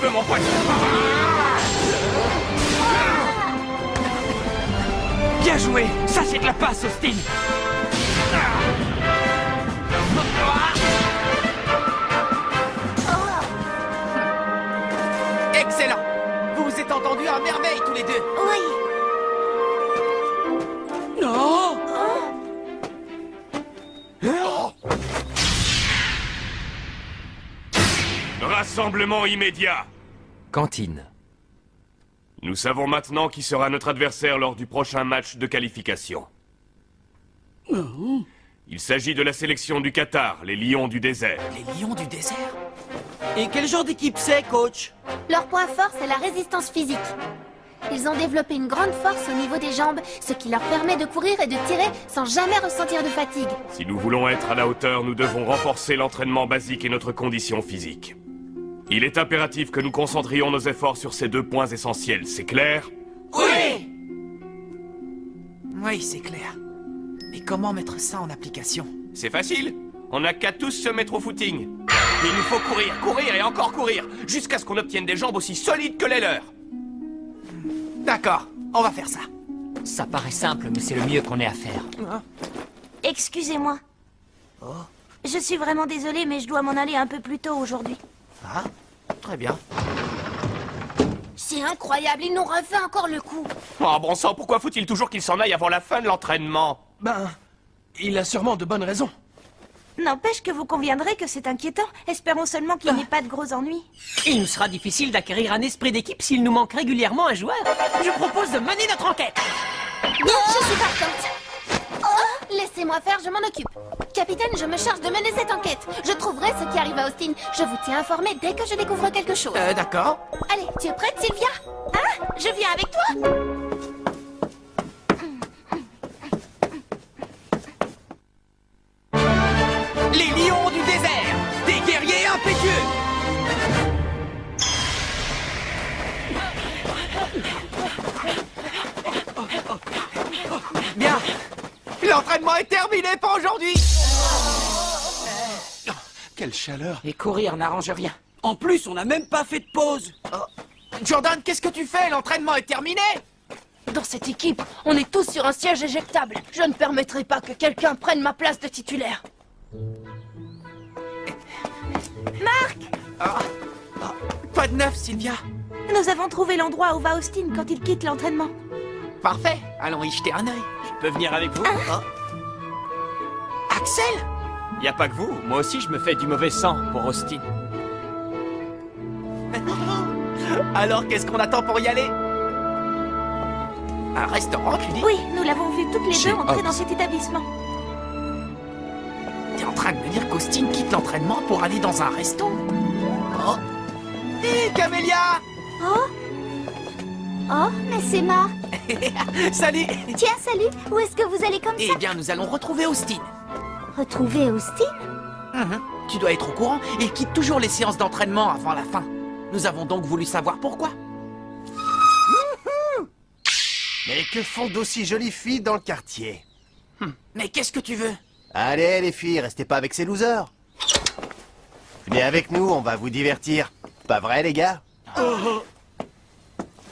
veux, mon pote? Bien joué! Ça, c'est de la passe, Austin! Excellent! Vous vous êtes entendus à merveille tous les deux! Oui. Non! Rassemblement immédiat. Cantine. Nous savons maintenant qui sera notre adversaire lors du prochain match de qualification. Il s'agit de la sélection du Qatar, les Lions du désert. Les lions du désert? Et quel genre d'équipe c'est, coach? Leur point fort, c'est la résistance physique. Ils ont développé une grande force au niveau des jambes, ce qui leur permet de courir et de tirer sans jamais ressentir de fatigue. Si nous voulons être à la hauteur, nous devons renforcer l'entraînement basique et notre condition physique. Il est impératif que nous concentrions nos efforts sur ces 2 points essentiels, c'est clair? Oui! Oui, c'est clair. Mais comment mettre ça en application? C'est facile. On n'a qu'à tous se mettre au footing. Il nous faut courir, courir et encore courir, jusqu'à ce qu'on obtienne des jambes aussi solides que les leurs. D'accord, on va faire ça. Ça paraît simple, mais c'est le mieux qu'on ait à faire. Excusez-moi. Je suis vraiment désolée, mais je dois m'en aller un peu plus tôt aujourd'hui. Ah, très bien. C'est incroyable, ils nous refait encore le coup. Oh bon sang, pourquoi faut-il toujours qu'il s'en aille avant la fin de l'entraînement? Ben, il a sûrement de bonnes raisons. N'empêche que vous conviendrez que c'est inquiétant. Espérons seulement qu'il n'y ait pas de gros ennuis. Il nous sera difficile d'acquérir un esprit d'équipe s'il nous manque régulièrement un joueur. Je propose de mener notre enquête. Je suis partante. Laissez-moi faire, je m'en occupe. Capitaine, je me charge de mener cette enquête. Je trouverai ce qui arrive à Austin. Je vous tiens informé dès que je découvre quelque chose. D'accord. Allez, tu es prête, Sylvia? Hein? Je viens avec toi? Les lions du désert! Des guerriers impétueux! Bien! L'entraînement est terminé pour aujourd'hui! Quelle chaleur! Et courir n'arrange rien. En plus, on n'a même pas fait de pause! Jordan, qu'est-ce que tu fais? L'entraînement est terminé! Dans cette équipe, on est tous sur un siège éjectable. Je ne permettrai pas que quelqu'un prenne ma place de titulaire. Pas de neuf, Sylvia. Nous avons trouvé l'endroit où va Austin quand il quitte l'entraînement. Parfait, allons y jeter un œil. Je peux venir avec vous? Axel? Y a pas que vous, moi aussi je me fais du mauvais sang pour Austin. Alors qu'est-ce qu'on attend pour y aller? Un restaurant, tu dis? Oui, nous l'avons vu toutes les Chez deux entrer Hobbs. dans cet établissement. T'es en train de me dire qu'Austin quitte l'entraînement pour aller dans un resto? Oh! Hé, Camélia! Oh, mais c'est Marc. Salut! Tiens, salut. Où est-ce que vous allez comme Eh bien, nous allons retrouver Austin. Retrouver Austin? Tu dois être au courant, il quitte toujours les séances d'entraînement avant la fin. Nous avons donc voulu savoir pourquoi. Mais que font d'aussi jolies filles dans le quartier? Mais qu'est-ce que tu veux? Allez les filles, restez pas avec ces losers. Venez avec nous, on va vous divertir. Pas vrai les gars?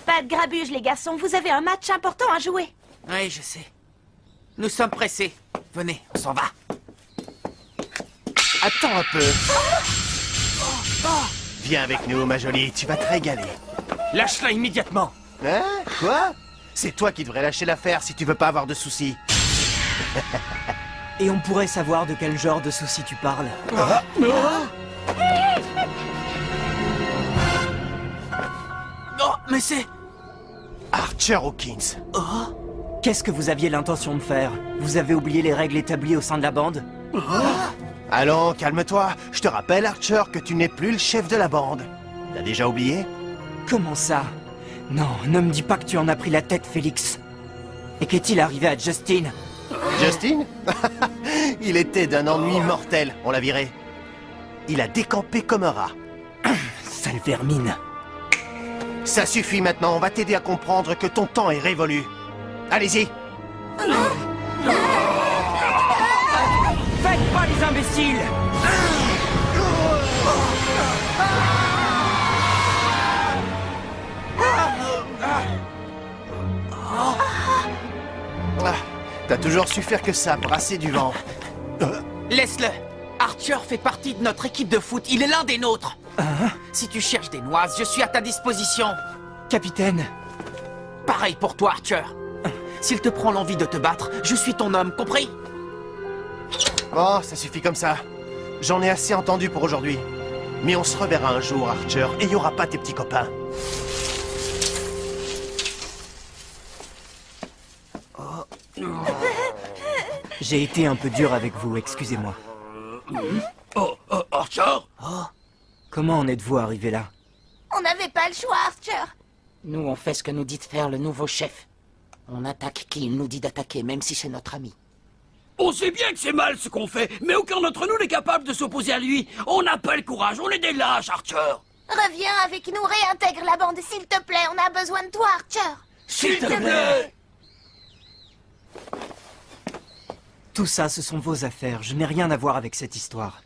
Pas de grabuge, les garçons. Vous avez un match important à jouer. Oui, je sais. Nous sommes pressés. Venez, on s'en va. Attends un peu. Viens avec nous ma jolie, tu vas te régaler. Lâche-la immédiatement. Hein? Quoi? C'est toi qui devrais lâcher l'affaire si tu veux pas avoir de soucis. Et on pourrait savoir de quel genre de soucis tu parles. Non, mais c'est... Archer Hawkins. Qu'est-ce que vous aviez l'intention de faire? Vous avez oublié les règles établies au sein de la bande? Allons, calme-toi. Je te rappelle, Archer, que tu n'es plus le chef de la bande. T'as déjà oublié? Comment ça? Non, ne me dis pas que tu en as pris la tête, Félix. Et qu'est-il arrivé à Justin? Justin? Il était d'un ennui mortel, on l'a viré. Il a décampé comme un rat. Sale vermine. Ça suffit maintenant, on va t'aider à comprendre que ton temps est révolu. Allez-y. Faites pas les imbéciles! T'as toujours su faire que ça, brasser du vent. Laisse-le. Archer fait partie de notre équipe de foot. Il est l'un des nôtres. Si tu cherches des noises, je suis à ta disposition. Capitaine, Pareil pour toi, Archer. S'il te prend l'envie de te battre, je suis ton homme, compris? Bon, ça suffit comme ça. J'en ai assez entendu pour aujourd'hui. Mais on se reverra un jour, Archer, et il y aura pas tes petits copains. j'ai été un peu dur avec vous, excusez-moi. Archer? Comment en êtes-vous arrivé là? On n'avait pas le choix, Archer. Nous, on fait ce que nous dit de faire le nouveau chef. On attaque qui il nous dit d'attaquer, même si c'est notre ami. On sait bien que c'est mal ce qu'on fait, mais aucun d'entre nous n'est capable de s'opposer à lui. On n'a pas le courage, on est des lâches, Archer. Reviens avec nous, réintègre la bande, s'il te plaît. On a besoin de toi, Archer. S'il te plaît. Tout ça, ce sont vos affaires. Je n'ai rien à voir avec cette histoire.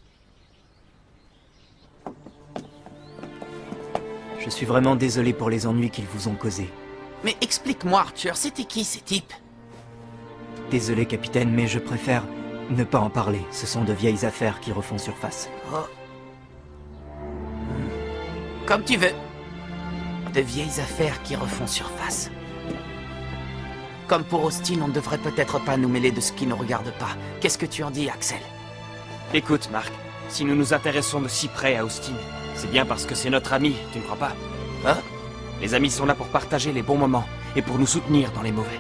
Je suis vraiment désolé pour les ennuis qu'ils vous ont causés. Mais explique-moi, Archer, c'était qui ces types? Désolé, capitaine, mais je préfère ne pas en parler. Ce sont de vieilles affaires qui refont surface. Comme tu veux. De vieilles affaires qui refont surface. Comme pour Austin, on ne devrait peut-être pas nous mêler de ce qui ne regarde pas. Qu'est-ce que tu en dis, Axel? Écoute, Mark, si nous nous intéressons de si près à Austin, c'est bien parce que c'est notre ami, tu ne crois pas? Hein? Les amis sont là pour partager les bons moments et pour nous soutenir dans les mauvais.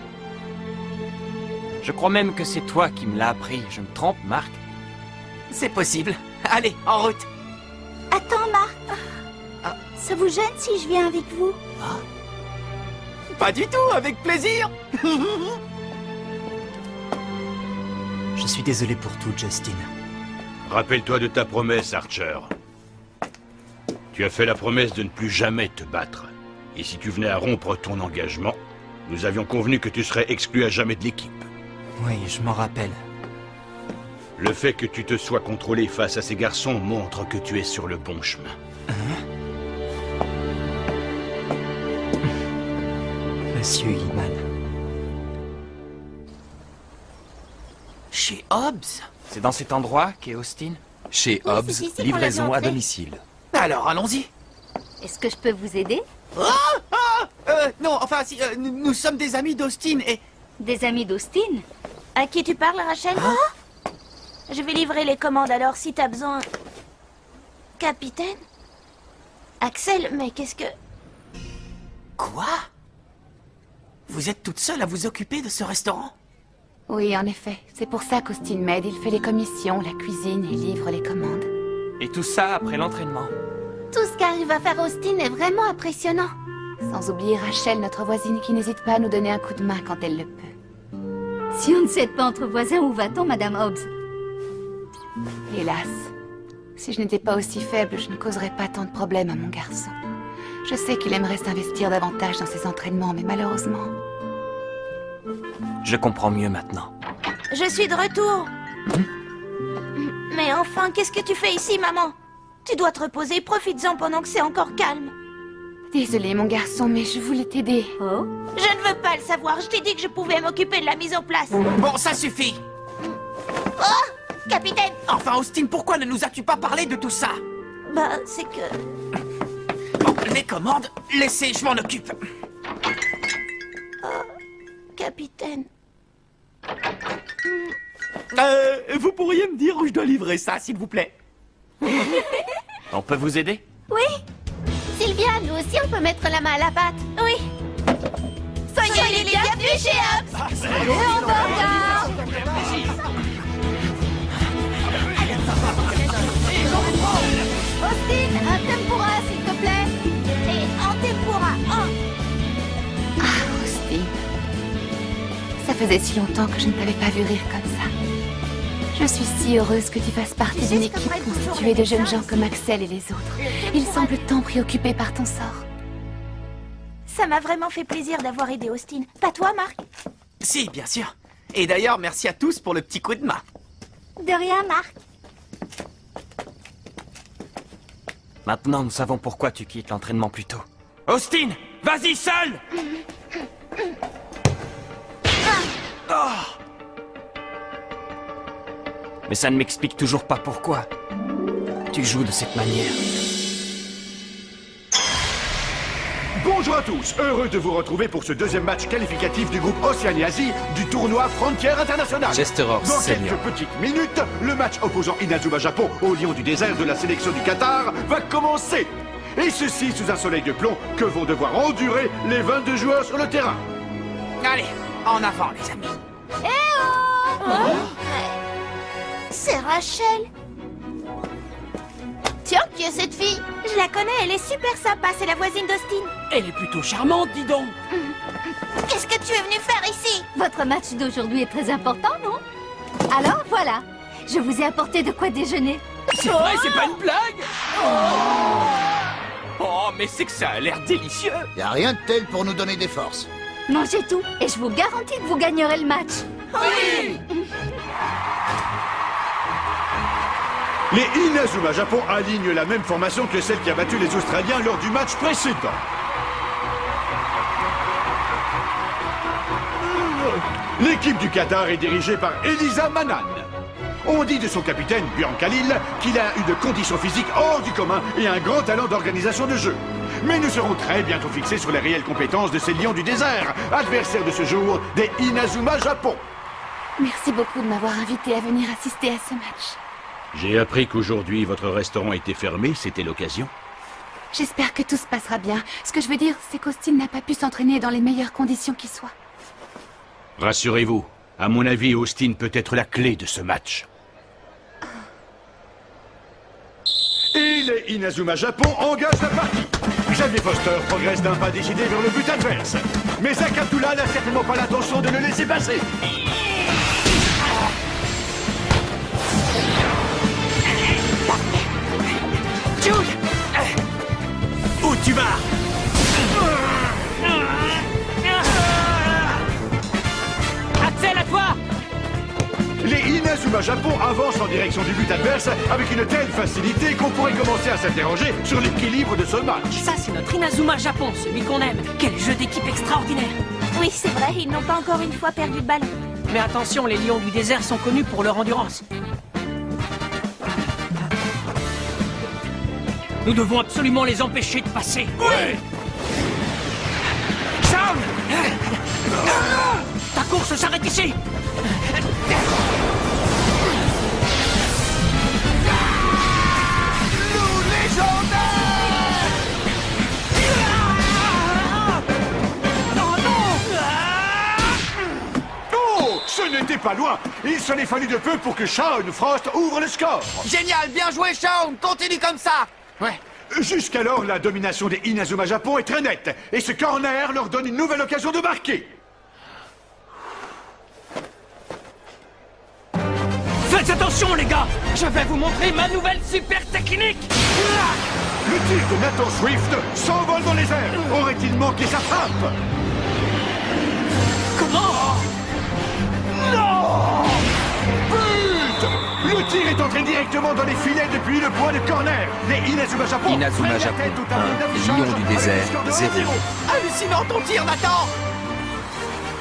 Je crois même que c'est toi qui me l'as appris. Je me trompe, Mark? C'est possible. Allez, en route. Attends, Marc. Ça vous gêne si je viens avec vous? Pas du tout, avec plaisir. Je suis désolé pour tout, Justin. Rappelle-toi de ta promesse, Archer. Tu as fait la promesse de ne plus jamais te battre. Et si tu venais à rompre ton engagement, nous avions convenu que tu serais exclu à jamais de l'équipe. Oui, je m'en rappelle. Le fait que tu te sois contrôlé face à ces garçons montre que tu es sur le bon chemin. Monsieur Hillman. Chez Hobbs? C'est dans cet endroit qu'est Austin? Chez Oui, Hobbs, c'est ici qu'on livraison l'avait à entré. domicile. Alors, allons-y. Est-ce que je peux vous aider? Non, enfin, si, nous sommes des amis d'Austin et... Des amis d'Austin? À qui tu parles, Rachel? Je vais livrer les commandes, alors si t'as besoin... Capitaine? Axel, mais qu'est-ce que... Quoi? Vous êtes toute seule à vous occuper de ce restaurant? Oui, en effet. C'est pour ça qu'Austin m'aide. Il fait les commissions, la cuisine et livre les commandes. Et tout ça après l'entraînement. Tout ce qu'arrive à faire Austin est vraiment impressionnant. Sans oublier Rachel, notre voisine, qui n'hésite pas à nous donner un coup de main quand elle le peut. Si on ne s'aide pas entre voisins, où va-t-on, Madame Hobbs? Hélas. Si je n'étais pas aussi faible, je ne causerais pas tant de problèmes à mon garçon. Je sais qu'il aimerait s'investir davantage dans ses entraînements, mais malheureusement... Je comprends mieux maintenant. Je suis de retour. Mais enfin, qu'est-ce que tu fais ici, maman? Tu dois te reposer, profites-en pendant que c'est encore calme. Désolée, mon garçon, mais je voulais t'aider. Oh? Je ne veux pas le savoir, je t'ai dit que je pouvais m'occuper de la mise en place. Bon, ça suffit. Oh! Capitaine! Enfin, Austin, pourquoi ne nous as-tu pas parlé de tout ça? Bah, c'est que... Bon, les commandes, laissez, je m'en occupe. Capitaine... Vous pourriez me dire où je dois livrer ça, s'il vous plaît? On peut vous aider? Oui? Sylvia, nous aussi on peut mettre la main à la pâte. Oui. Soyez les bienvenus chez Hobbs. Austin, un tempura, s'il te plaît. Et un tempura, Ah, Austin. Ça faisait si longtemps que je ne t'avais pas vu rire comme ça. Je suis si heureuse que tu fasses partie d'une équipe constituée de jeunes gens comme Axel et les autres. Ils semblent tant préoccupés par ton sort. Ça m'a vraiment fait plaisir d'avoir aidé Austin. Pas toi, Marc? Si, bien sûr. Et d'ailleurs, merci à tous pour le petit coup de main. De rien, Marc. Maintenant, nous savons pourquoi tu quittes l'entraînement plus tôt. Austin, vas-y seul! Mais ça ne m'explique toujours pas pourquoi tu joues de cette manière. Bonjour à tous, heureux de vous retrouver pour ce deuxième match qualificatif du groupe Océanie-Asie du tournoi Frontière Internationale. Chesterhorse Dans Senior. quelques petites minutes, le match opposant Inazuma Japon au Lion du désert de la sélection du Qatar va commencer. Et ceci sous un soleil de plomb que vont devoir endurer les 22 joueurs sur le terrain. Allez, en avant, les amis. C'est Rachel. Tiens, qui est cette fille? Je la connais, elle est super sympa, c'est la voisine d'Austin. Elle est plutôt charmante, dis donc. Qu'est-ce que tu es venu faire ici? Votre match d'aujourd'hui est très important, non? Alors, voilà. Je vous ai apporté de quoi déjeuner. C'est vrai, c'est pas une blague. Oh, mais c'est que ça a l'air délicieux! Y a rien de tel pour nous donner des forces. Mangez tout, et je vous garantis que vous gagnerez le match. Oui. Les Inazuma Japon alignent la même formation que celle qui a battu les Australiens lors du match précédent. L'équipe du Qatar est dirigée par Elisa Manan. On dit de son capitaine, Björn Khalil, qu'il a une condition physique hors du commun et un grand talent d'organisation de jeu. Mais nous serons très bientôt fixés sur les réelles compétences de ces lions du désert, adversaires de ce jour des Inazuma Japon. Merci beaucoup de m'avoir invité à venir assister à ce match. J'ai appris qu'aujourd'hui votre restaurant était fermé, c'était l'occasion. J'espère que tout se passera bien. Ce que je veux dire, c'est qu'Austin n'a pas pu s'entraîner dans les meilleures conditions qui soient. Rassurez-vous, à mon avis, Austin peut être la clé de ce match. Et les Inazuma Japon engagent la partie. Xavier Foster progresse d'un pas décidé vers le but adverse. Mais Akatula n'a certainement pas l'intention de le laisser passer. Jude! Où tu vas? Axel, à toi! Les Inazuma Japon avancent en direction du but adverse avec une telle facilité qu'on pourrait commencer à s'interroger sur l'équilibre de ce match. Ça, c'est notre Inazuma Japon, celui qu'on aime. Quel jeu d'équipe extraordinaire! Oui, c'est vrai, ils n'ont pas encore une fois perdu le ballon. Mais attention, les lions du désert sont connus pour leur endurance. Nous devons absolument les empêcher de passer. Ouais. Sam! Ta course s'arrête ici! Oh, ce n'était pas loin. Il s'en est fallu de peu pour que Shaun Frost ouvre le score. Génial, bien joué, Shaun. Continue comme ça. Ouais. Jusqu'alors, la domination des Inazuma Japon est très nette. Et ce corner leur donne une nouvelle occasion de marquer. Faites attention, les gars! Je vais vous montrer ma nouvelle super technique! Le tir de Nathan Swift s'envole dans les airs. Aurait-il manqué sa frappe? Comment? Non! But! Le tir est entré directement dans les filets depuis le point de corner. Les Inazuma Japon Inazuma prennent la Japon, tête au tableau 1. d'affichage Lion du avec désert, un score de 0. 1-0. Hallucinant ton tir, Nathan.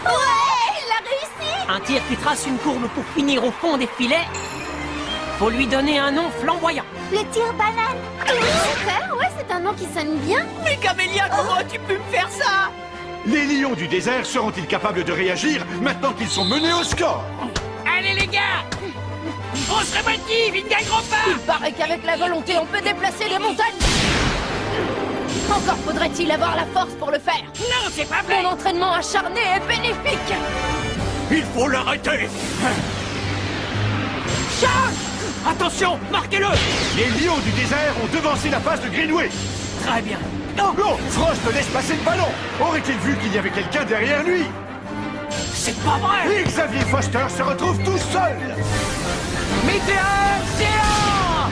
Ouais, il a réussi! Un tir qui trace une courbe pour finir au fond des filets. Faut lui donner un nom flamboyant. Le tir banane. Oui, super, ouais, c'est un nom qui sonne bien. Mais Camélia, comment as-tu pu me faire ça? Les lions du désert seront-ils capables de réagir maintenant qu'ils sont menés au score? Allez, les gars! On se remotive, ils ne gagneront pas! Il paraît qu'avec la volonté, on peut déplacer les montagnes. Encore faudrait-il avoir la force pour le faire. Non, c'est pas vrai! Mon entraînement acharné est bénéfique. Il faut l'arrêter! Charge! Attention, marquez-le! Les lions du désert ont devancé la passe de Greenway. Très bien. Oh, Frost laisse passer le ballon. Aurait-il vu qu'il y avait quelqu'un derrière lui? C'est pas vrai! Et Xavier Foster se retrouve tout seul. Météore géant!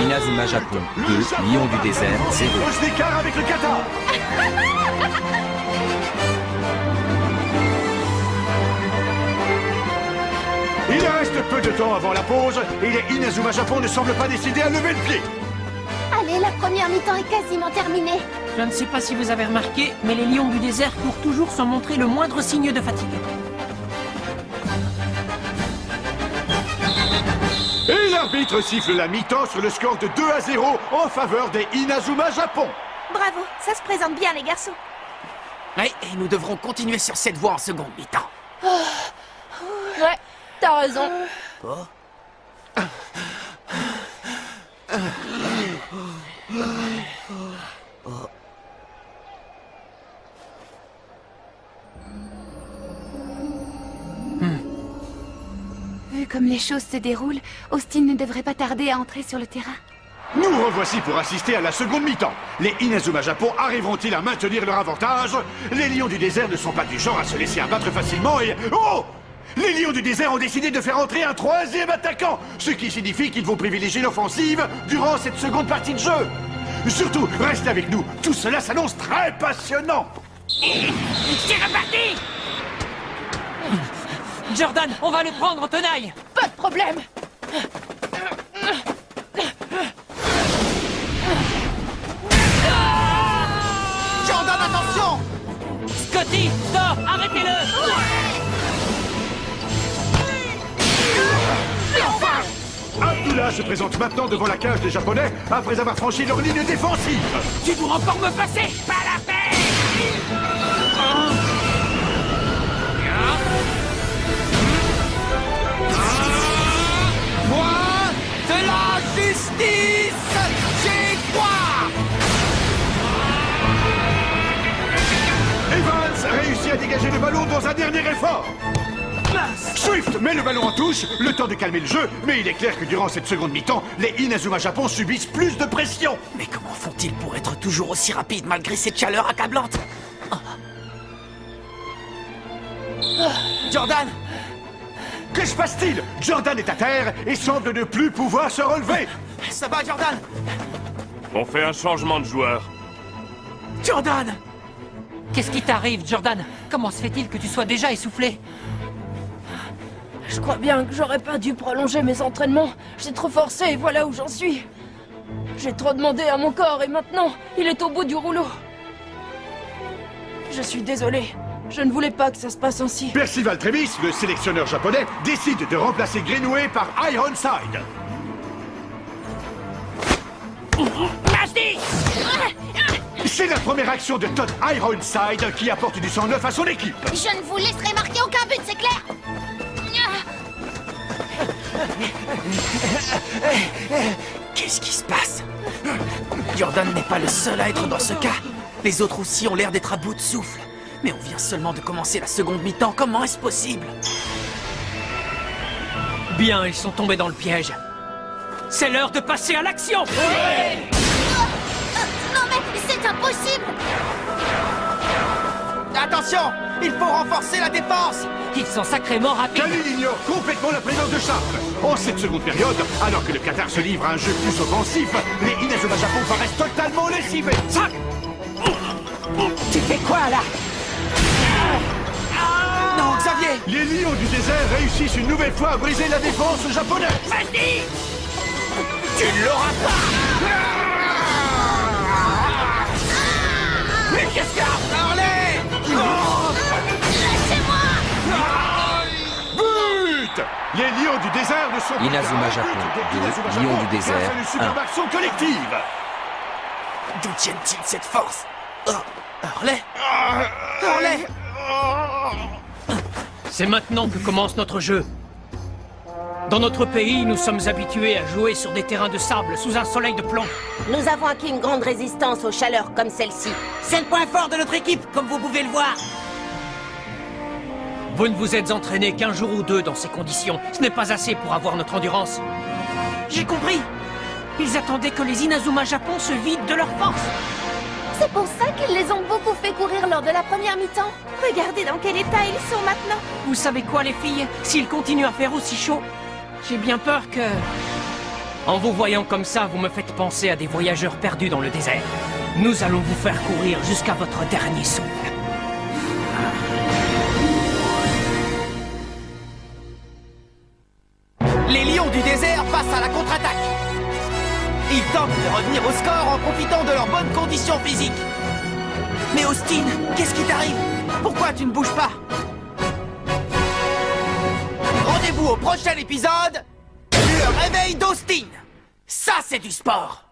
Inazuma Japon 2, Lion du désert 0. Pose l'écart avec le Qatar. Il reste peu de temps avant la pause et les Inazuma Japon ne semblent pas décidés à lever le pied. Allez, la première mi-temps est quasiment terminée. Je ne sais pas si vous avez remarqué, mais les lions du désert courent toujours sans montrer le moindre signe de fatigue. Et l'arbitre siffle la mi-temps sur le score de 2-0 en faveur des Inazuma Japon. Bravo, ça se présente bien, les garçons. Ouais, et nous devrons continuer sur cette voie en seconde mi-temps. Ouais, t'as raison. Vu comme les choses se déroulent, Austin ne devrait pas tarder à entrer sur le terrain. Nous revoici pour assister à la seconde mi-temps. Les Inazuma Japon arriveront-ils à maintenir leur avantage? Les lions du désert ne sont pas du genre à se laisser abattre facilement et... Oh! Les lions du désert ont décidé de faire entrer un troisième attaquant, ce qui signifie qu'ils vont privilégier l'offensive durant cette seconde partie de jeu. Surtout, restez avec nous. Tout cela s'annonce très passionnant. C'est reparti! Jordan, on va les prendre en tenaille! Pas de problème. Jordan, attention! Scotty, stop! Arrêtez-le! Abdullah se présente maintenant devant la cage des Japonais après avoir franchi leur ligne défensive. Tu dois encore me passer! Pas la peine! Moi, de la justice, j'y crois! Evans réussit à dégager le ballon dans un dernier effort. Swift met le ballon en touche, le temps de calmer le jeu, mais il est clair que durant cette seconde mi-temps, les Inazuma Japon subissent plus de pression. Mais comment font-ils pour être toujours aussi rapides malgré cette chaleur accablante? Jordan! Que se passe-t-il? Jordan est à terre et semble ne plus pouvoir se relever. Ça va, Jordan? On fait un changement de joueur. Jordan! Qu'est-ce qui t'arrive, Jordan? Comment se fait-il que tu sois déjà essoufflé? Je crois bien que j'aurais pas dû prolonger mes entraînements. J'ai trop forcé et voilà où j'en suis. J'ai trop demandé à mon corps et maintenant, il est au bout du rouleau. Je suis désolé. Je ne voulais pas que ça se passe ainsi. Percival Travis, le sélectionneur japonais, décide de remplacer Greenway par Ironside. C'est la première action de Todd Ironside qui apporte du sang neuf à son équipe. Je ne vous laisserai marquer aucun but, c'est clair? Qu'est-ce qui se passe? Jordan n'est pas le seul à être dans ce cas. Les autres aussi ont l'air d'être à bout de souffle. Mais on vient seulement de commencer la seconde mi-temps, comment est-ce possible? Bien, ils sont tombés dans le piège. C'est l'heure de passer à l'action! Non mais c'est impossible! Attention! Il faut renforcer la défense! Ils sont sacrément rapides! Khalil ignore complètement la présence de Sharp. En cette seconde période, alors que le Qatar se livre à un jeu plus offensif, les Inazuma Japon paraissent totalement lessivés. Tu fais quoi là? Non, Xavier! Les lions du désert réussissent une nouvelle fois à briser la défense japonaise. Vas-y! Tu ne l'auras pas! Mais qu'est-ce qu'il y a? Harley! Lâchez-moi! But! Les lions du désert ne sont Inazuma Japon, des Inazuma 2, lions Japon du désert, grâce à une superbe 1. action collective. D'où tiennent-ils cette force? Harley? Harley! C'est maintenant que commence notre jeu. Dans notre pays, nous sommes habitués à jouer sur des terrains de sable sous un soleil de plomb. Nous avons acquis une grande résistance aux chaleurs comme celle-ci. C'est le point fort de notre équipe, comme vous pouvez le voir. Vous ne vous êtes entraîné qu'un jour ou deux dans ces conditions. Ce n'est pas assez pour avoir notre endurance. J'ai compris. Ils attendaient que les Inazuma Japon se vident de leur force. C'est pour ça qu'ils les ont beaucoup fait courir lors de la première mi-temps. Regardez dans quel état ils sont maintenant. Vous savez quoi, les filles? S'ils continuent à faire aussi chaud, j'ai bien peur que... En vous voyant comme ça, vous me faites penser à des voyageurs perdus dans le désert. Nous allons vous faire courir jusqu'à votre dernier souffle. Les lions du désert passent à la contre-attaque. Ils tentent de revenir au score en profitant de leurs bonnes conditions physiques. Mais Austin, qu'est-ce qui t'arrive? Pourquoi tu ne bouges pas? Rendez-vous au prochain épisode, le réveil d'Austin. Ça, c'est du sport.